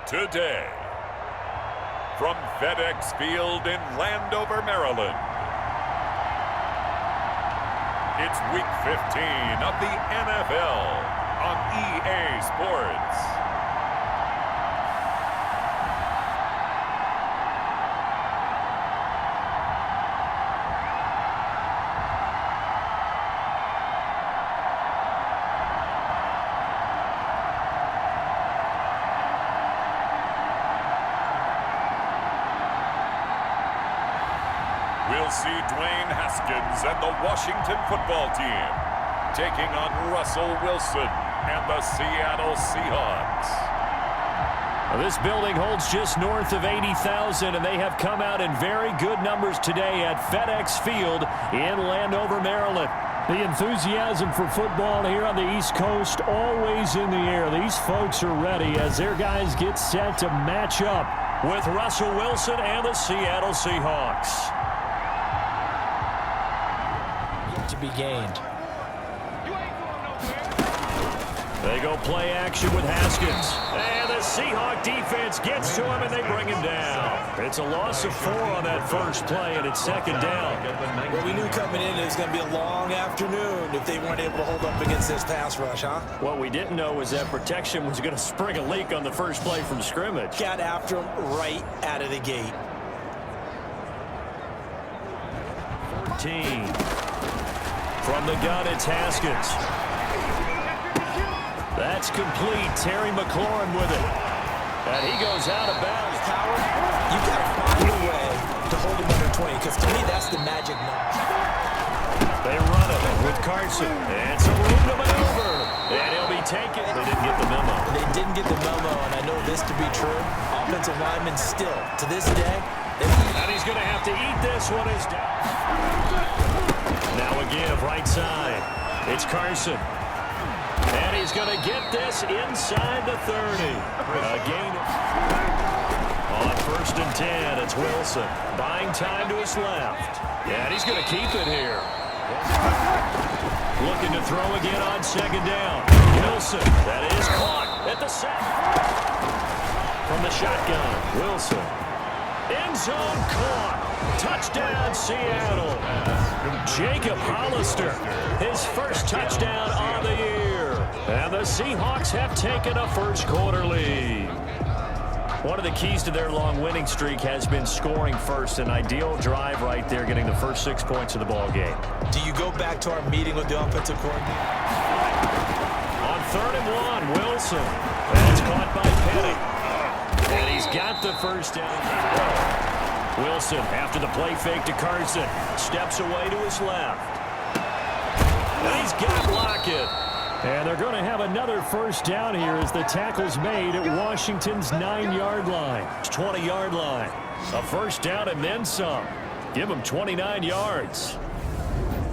today. From FedEx Field in Landover, Maryland, it's Week 15 of the NFL on EA Sports. We'll see Dwayne Haskins and the Washington football team taking on Russell Wilson and the Seattle Seahawks. Well, this building holds just north of 80,000, and they have come out in very good numbers today at FedEx Field in Landover, Maryland. The enthusiasm for football here on the East Coast always in the air. These folks are ready as their guys get set to match up with Russell Wilson and the Seattle Seahawks. To be gained. They go play action with Haskins. And the Seahawk defense gets to him and they bring him down. It's a loss of 4 on that first play, and it's second down. Well, we knew coming in it was going to be a long afternoon if they weren't able to hold up against this pass rush, huh? What we didn't know was that protection was going to spring a leak on the first play from scrimmage. Got after him right out of the gate. 14. From the gun, it's Haskins. That's complete. Terry McLaurin with it. And he goes out of bounds. Howard, you got to find a way to hold him under 20, because to me, that's the magic number. They run it with Carson. And some room to maneuver. And he'll be taken. They didn't get the memo. They didn't get the memo, and I know this to be true. Offensive linemen still, to this day. And he's going to have to eat this one. Is down. Now a give, right side. It's Carson. And he's going to get this inside the 30. A gain on 1st and 10. It's Wilson. Buying time to his left. Yeah, and he's going to keep it here. Looking to throw again on 2nd down. Wilson. That is caught at the 7. From the shotgun. Wilson. End zone caught. Touchdown, Seattle. Jacob Hollister, his first touchdown on the year. And the Seahawks have taken a first quarter lead. One of the keys to their long winning streak has been scoring first. An ideal drive right there, getting the first 6 points of the ball game. Do you go back to our meeting with the offensive coordinator? On 3rd and 1, Wilson. And it's caught by Penny. And he's got the first down. Wilson, after the play fake to Carson, steps away to his left. And he's got Lockett. And they're going to have another first down here as the tackle's made at Washington's 9-yard line. 20-yard line. A first down and then some. Give him 29 yards.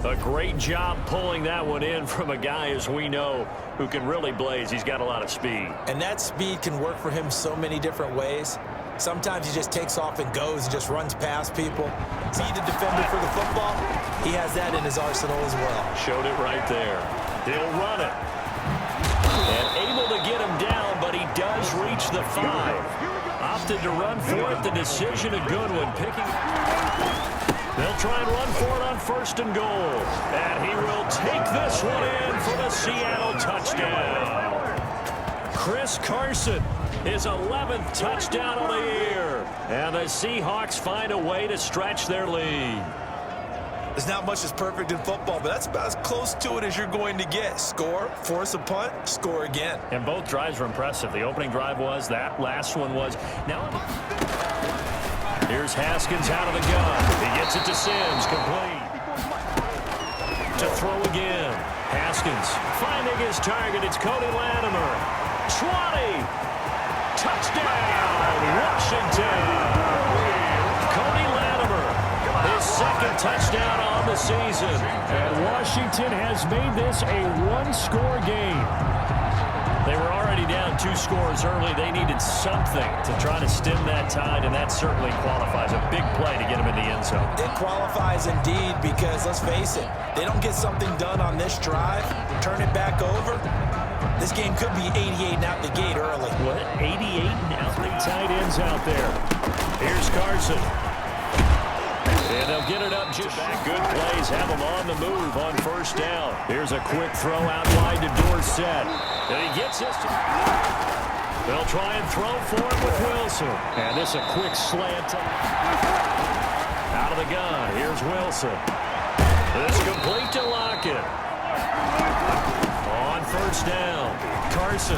A great job pulling that one in from a guy, as we know, who can really blaze. He's got a lot of speed. And that speed can work for him so many different ways. Sometimes he just takes off and goes and just runs past people. Is he the defender for the football? He has that in his arsenal as well. Showed it right there. He'll run it. And able to get him down, but he does reach the 5. Opted to run for it. The decision a good one. They'll try and run for it on 1st and goal. And he will take this one in for the Seattle touchdown. Chris Carson, his 11th touchdown of the year. And the Seahawks find a way to stretch their lead. There's not much that's perfect in football, but that's about as close to it as you're going to get. Score, force a punt, score again. And both drives were impressive. The opening drive was, that last one was. Now here's Haskins out of the gun. He gets it to Sims, complete. To throw again. Haskins finding his target. It's Cody Latimer. 20. Touchdown, Washington. Cody Latimer, his 2nd touchdown on the season. And Washington has made this a 1-score game. They were already down 2 scores early. They needed something to try to stem that tide, and that certainly qualifies. A big play to get them in the end zone. It qualifies indeed, because let's face it, they don't get something done on this drive, turn it back over, This game could be 88 and out the gate early. What? 88 and out the tight ends out there. Here's Carson. And they'll get it up just back. Good plays. Have them on the move on first down. Here's a quick throw out wide to Dorsett. And he gets this. They'll try and throw for him with Wilson. And this a quick slant. Out of the gun. Here's Wilson. This complete to Lockett. On first down. Carson.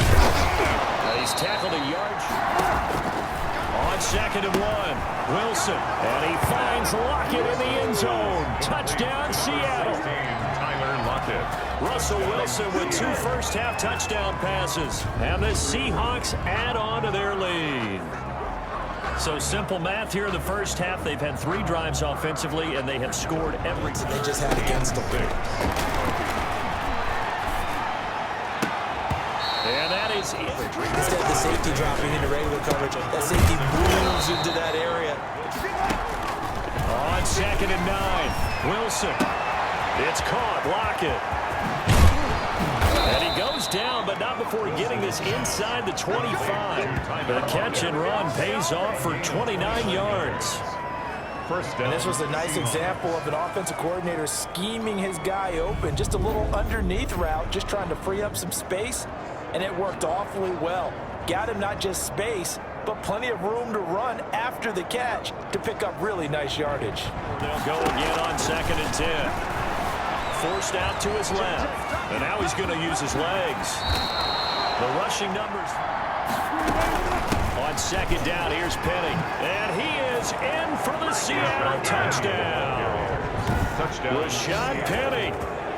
He's tackled a yard. On 2nd and 1. Wilson. And he finds Lockett in the end zone. Touchdown, Seattle. Russell Wilson with 2 first-half touchdown passes. And the Seahawks add on to their lead. So simple math here in the first half. They've had 3 drives offensively, and they have scored everything they just had against them. And that is it. Instead of the safety dropping into regular coverage, that safety moves into that area. On 2nd and 9, Wilson. It's caught. Lockett. And he goes down, but not before getting this inside the 25. The catch and run pays off for 29 yards. And this was a nice example of an offensive coordinator scheming his guy open. Just a little underneath route, just trying to free up some space, and it worked awfully well. Got him not just space, but plenty of room to run after the catch to pick up really nice yardage. They'll go again on 2nd and 10. Forced out to his left. And now he's going to use his legs. The rushing numbers. On 2nd down, here's Penny. And he is in for the Seattle touchdown. Rashad Penny,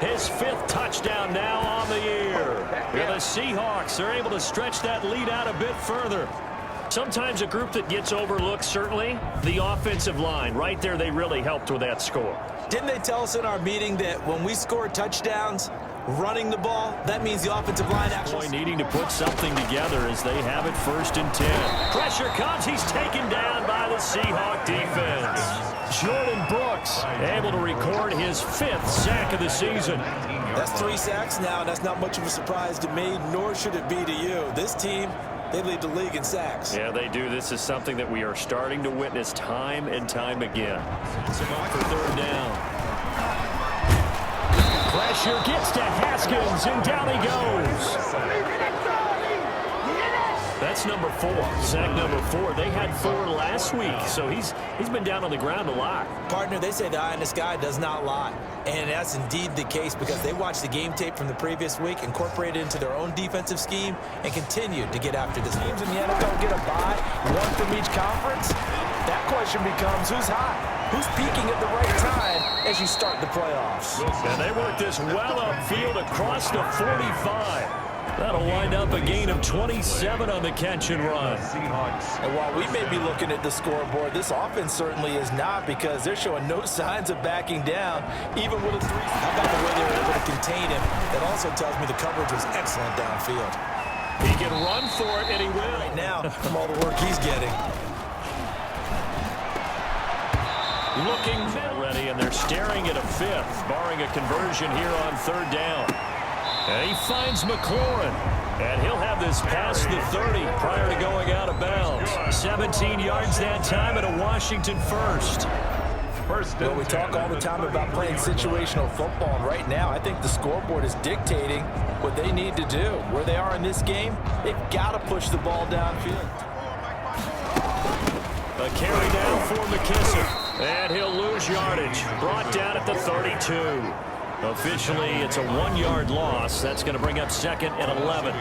his 5th touchdown now on the year. And the Seahawks are able to stretch that lead out a bit further. Sometimes a group that gets overlooked, certainly, the offensive line. Right there, they really helped with that score. Didn't they tell us in our meeting that when we score touchdowns, running the ball, that means the offensive line actually needing to put something together as they have it 1st and 10. Pressure comes. He's taken down by the Seahawk defense. Jordan Brooks able to record his 5th sack of the season. That's 3 sacks now, and that's not much of a surprise to me, nor should it be to you. This team, they lead the league in sacks. Yeah, they do. This is something that we are starting to witness time and time again. Sets him up for 3rd down. Pressure gets to Haskins, and down he goes. That's number 4. Sack number 4. They had 4 last week, so he's been down on the ground a lot. Partner, they say the eye in the sky does not lie. And that's indeed the case because they watched the game tape from the previous week, incorporated it into their own defensive scheme, and continued to get after this. Teams in the NFL get a bye, 1 from each conference. That question becomes, who's hot? Who's peaking at the right time as you start the playoffs? And they work this well upfield across the 45. That'll wind up a gain of 27 on the catch and run. And while we may be looking at the scoreboard, this offense certainly is not because they're showing no signs of backing down, even with a 3. How about the way they were able to contain him? That also tells me the coverage was excellent downfield. He can run for it, and he will. Right now, from all the work he's getting. Looking ready, and they're staring at a 5th, barring a conversion here on 3rd down. And he finds McLaurin, and he'll have this past the 30 prior to going out of bounds. 17 yards that time and a Washington first. Well, we talk all the time about playing situational football, and right now I think the scoreboard is dictating what they need to do. Where they are in this game, they've got to push the ball downfield. A carry down for McKissick, and he'll lose yardage. Brought down at the 32. Officially, it's a 1-yard loss. That's going to bring up 2nd and 11.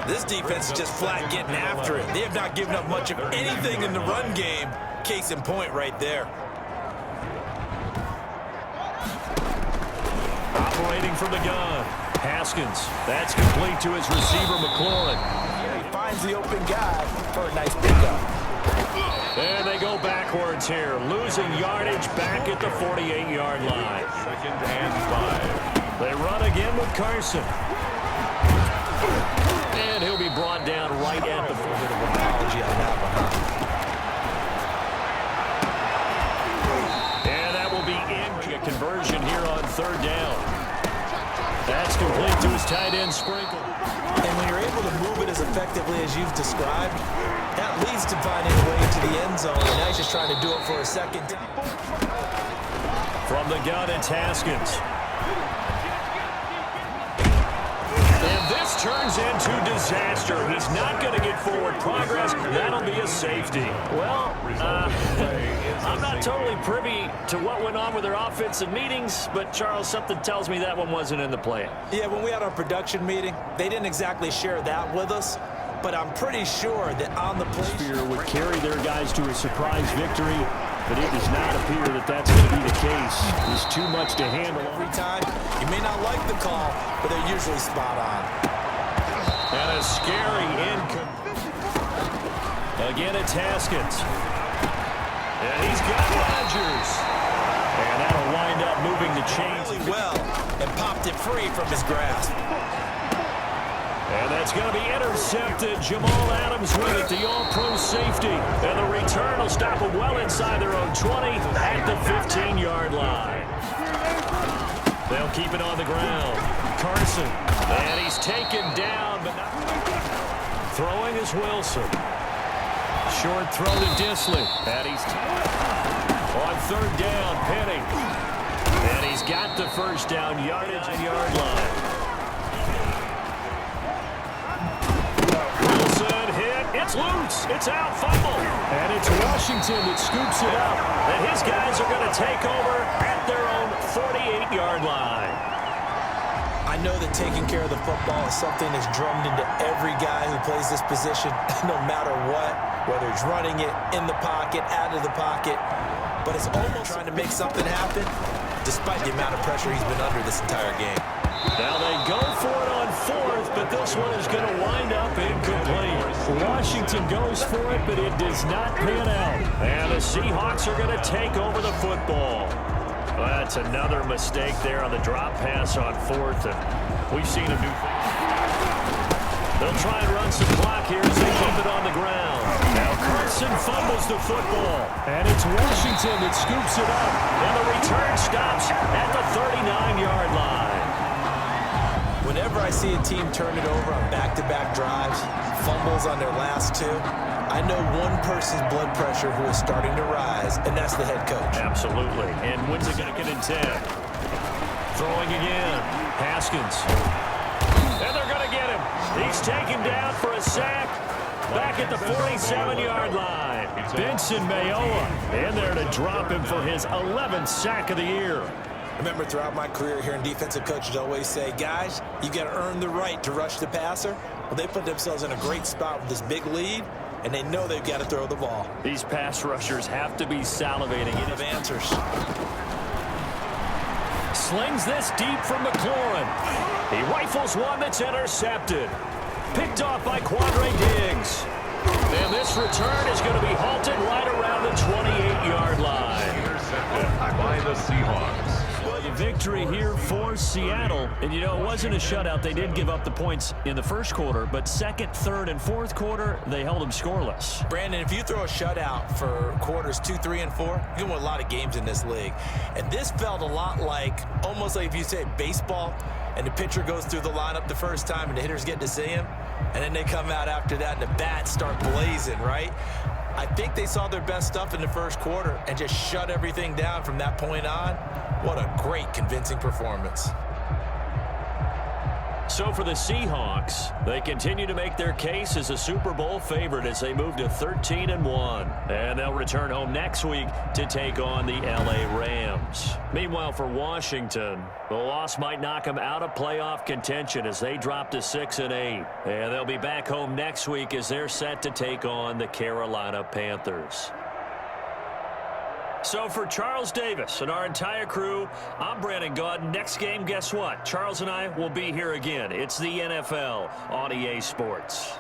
This defense is just flat getting after it. They have not given up much of anything in the run game. Case in point right there. Operating from the gun. Haskins. That's complete to his receiver, McLaurin. He finds the open guy for a nice pickup. And they go backwards here, losing yardage back at the 48-yard line. 2nd and 5. They run again with Carson. And he'll be brought down right at the 40. Apology on that one. And that will be in a conversion here on 3rd down. That's complete to his tight end sprinkle. And when you're able to move it as effectively as you've described, that leads to finding a way into the end zone. And now he's just trying to do it for a second down. From the gun, it's Haskins. And this turns into disaster. He's not going to get forward progress. That'll be a safety. Well, I'm not totally privy to what went on with their offensive meetings, but, Charles, something tells me that one wasn't in the plan. Yeah, when we had our production meeting, they didn't exactly share that with us, but I'm pretty sure that on the play... Spear would carry their guys to a surprise victory, but it does not appear that that's going to be the case. There's too much to handle. Every time, you may not like the call, but they're usually spot on. And a scary Again, it's Haskins. And he's got Rodgers. And that'll wind up moving the chains really well and popped it free from his grasp. And that's going to be intercepted. Jamal Adams with it, the all-pro safety. And the return will stop them well inside their own 20 at the 15-yard line. They'll keep it on the ground. Carson. And he's taken down, but not... Throwing is Wilson. Short throw to Disley. And he's on third down, Penny. And he's got the first down, yardage and yard line. Wilson hit. It's loose. It's out, fumble. And it's Washington that scoops it up. And his guys are going to take over at their own 48-yard line. I know that taking care of the football is something that's drummed into every guy who plays this position, no matter what, whether he's running it, in the pocket, out of the pocket. But it's almost trying to make something happen, despite the amount of pressure he's been under this entire game. Now they go for it on fourth, but this one is going to wind up incomplete. Washington goes for it, but it does not pan out. And the Seahawks are going to take over the football. Well, that's another mistake there on the drop pass on fourth, and we've seen him do things. They'll try and run some clock here as they keep it on the ground. Now Carson fumbles the football, and it's Washington that scoops it up, and the return stops at the 39-yard line. Whenever I see a team turn it over on back-to-back drives, fumbles on their last two, I know one person's blood pressure who is starting to rise, and that's the head coach. Absolutely. And when's it going to get in 10? Throwing again. Haskins. And they're going to get him. He's taken down for a sack back at the 47-yard line. Benson Mayowa in there to drop him for his 11th sack of the year. Remember, throughout my career here in defensive coaches always say, guys, you got to earn the right to rush the passer. Well, they put themselves in a great spot with this big lead, and they know they've got to throw the ball. These pass rushers have to be salivating of answers. Slings this deep from McLaurin. He rifles one that's intercepted. Picked off by Quandre Diggs. And this return is going to be halted right around the 28-yard line. Intercepted by the Seahawks. Victory here for Seattle. And, you know, it wasn't a shutout. They did give up the points in the first quarter, but second, third, and fourth quarter, they held them scoreless. Brandon, if you throw a shutout for quarters 2, 3, and 4, you can win a lot of games in this league. And this felt a lot like, almost like if you say baseball, and the pitcher goes through the lineup the first time, and the hitters get to see him, and then they come out after that, and the bats start blazing, right? I think they saw their best stuff in the first quarter and just shut everything down from that point on. What a great, convincing performance. So for the Seahawks, they continue to make their case as a Super Bowl favorite as they move to 13-1. And they'll return home next week to take on the LA Rams. Meanwhile, for Washington, the loss might knock them out of playoff contention as they drop to 6-8. And they'll be back home next week as they're set to take on the Carolina Panthers. So for Charles Davis and our entire crew, I'm Brandon Gaudin. Next game, guess what? Charles and I will be here again. It's the NFL on EA Sports.